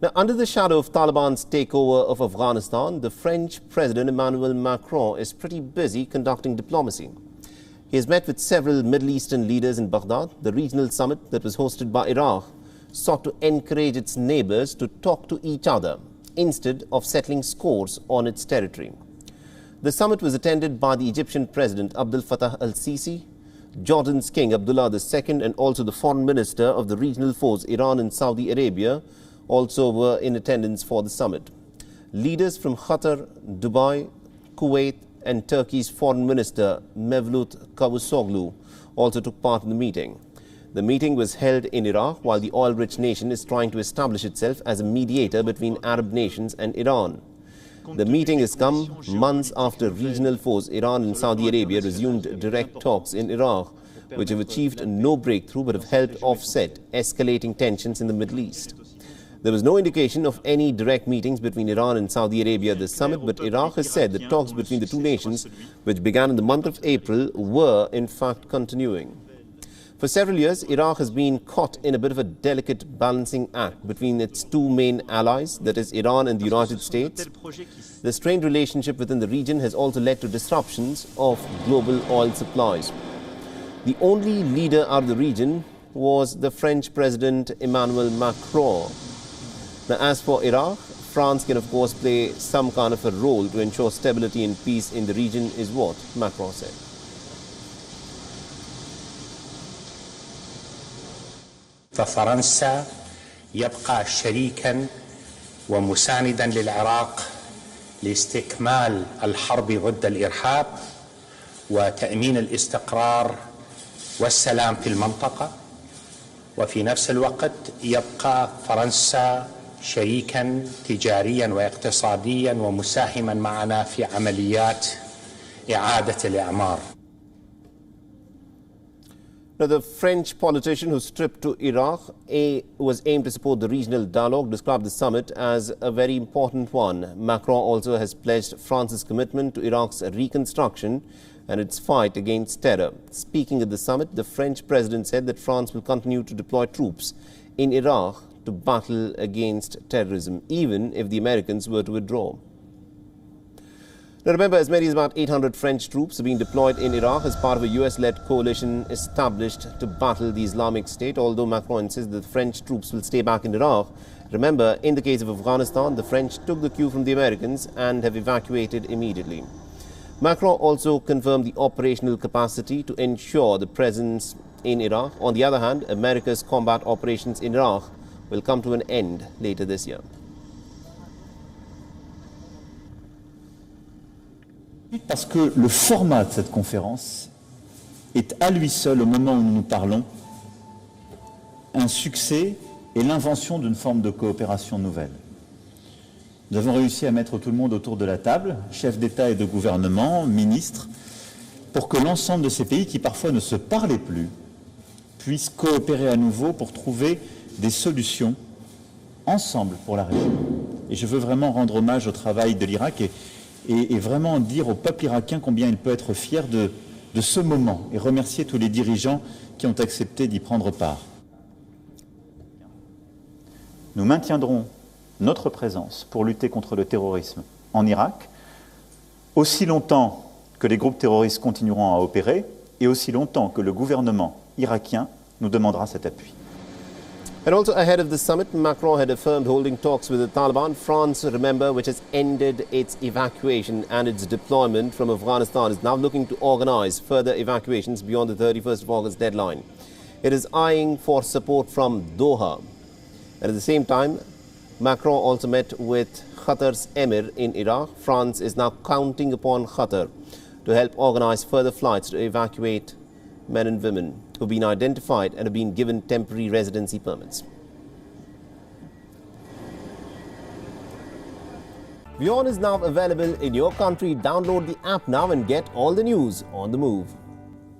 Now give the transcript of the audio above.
Now, under the shadow of Taliban's takeover of Afghanistan, the French President Emmanuel Macron is pretty busy conducting diplomacy. He has met with several Middle Eastern leaders in Baghdad. The regional summit that was hosted by Iraq sought to encourage its neighbors to talk to each other instead of settling scores on its territory. The summit was attended by the Egyptian President Abdel Fattah al-Sisi, Jordan's King Abdullah II, and also the foreign minister of the regional foes, Iran and Saudi Arabia, also were in attendance for the summit. Leaders from Qatar, Dubai, Kuwait and Turkey's foreign minister Mevlut Cavusoglu also took part in the meeting. The meeting was held in Iraq while the oil-rich nation is trying to establish itself as a mediator between Arab nations and Iran. The meeting has come months after regional foes Iran and Saudi Arabia resumed direct talks in Iraq, which have achieved no breakthrough but have helped offset escalating tensions in the Middle East. There was no indication of any direct meetings between Iran and Saudi Arabia at the summit, but Iraq has said that talks between the two nations, which began in the month of April, were in fact continuing. For several years, Iraq has been caught in a bit of a delicate balancing act between its two main allies, that is Iran and the United States. The strained relationship within the region has also led to disruptions of global oil supplies. The only leader out of the region was the French President Emmanuel Macron. Now, as for Iraq, France can of course play some kind of a role to ensure stability and peace in the region, is what Macron said. ففرنسا يبقى شريكا ومساندا للعراق لاستكمال الحرب ضد الإرهاب وتأمين الاستقرار والسلام في المنطقة، وفي نفس الوقت يبقى فرنسا شريكا تجاريا واقتصاديا ومساهما معنا في عمليات إعادة الإعمار. Now, the French politician whose trip to Iraq was aimed to support the regional dialogue described the summit as a very important one. Macron also has pledged France's commitment to Iraq's reconstruction and its fight against terror. Speaking at the summit, the French president said that France will continue to deploy troops in Iraq to battle against terrorism, even if the Americans were to withdraw. Now, remember, as many as about 800 French troops are being deployed in Iraq as part of a US-led coalition established to battle the Islamic State, although Macron insists that the French troops will stay back in Iraq. Remember, in the case of Afghanistan, the French took the cue from the Americans and have evacuated immediately. Macron also confirmed the operational capacity to ensure the presence in Iraq. On the other hand, America's combat operations in Iraq will come to an end later this year. Parce que le format de cette conférence est à lui seul, au moment où nous parlons, un succès et l'invention d'une forme de coopération nouvelle. Nous avons réussi à mettre tout le monde autour de la table, chefs d'État et de gouvernement, ministres, pour que l'ensemble de ces pays qui parfois ne se parlaient plus puissent coopérer à nouveau pour trouver des solutions ensemble pour la région. Et je veux vraiment rendre hommage au travail de l'Irak et vraiment dire au peuple irakien combien il peut être fier de ce moment et remercier tous les dirigeants qui ont accepté d'y prendre part. Nous maintiendrons notre présence pour lutter contre le terrorisme en Irak aussi longtemps que les groupes terroristes continueront à opérer et aussi longtemps que le gouvernement irakien nous demandera cet appui. And also ahead of the summit, Macron had affirmed holding talks with the Taliban. France, remember, which has ended its evacuation and its deployment from Afghanistan, is now looking to organize further evacuations beyond the 31st of August deadline. It is eyeing for support from Doha. And at the same time, Macron also met with Qatar's emir in Iraq. France is now counting upon Qatar to help organize further flights to evacuate men and women who have been identified and have been given temporary residency permits. WION is now available in your country. Download the app now and get all the news on the move.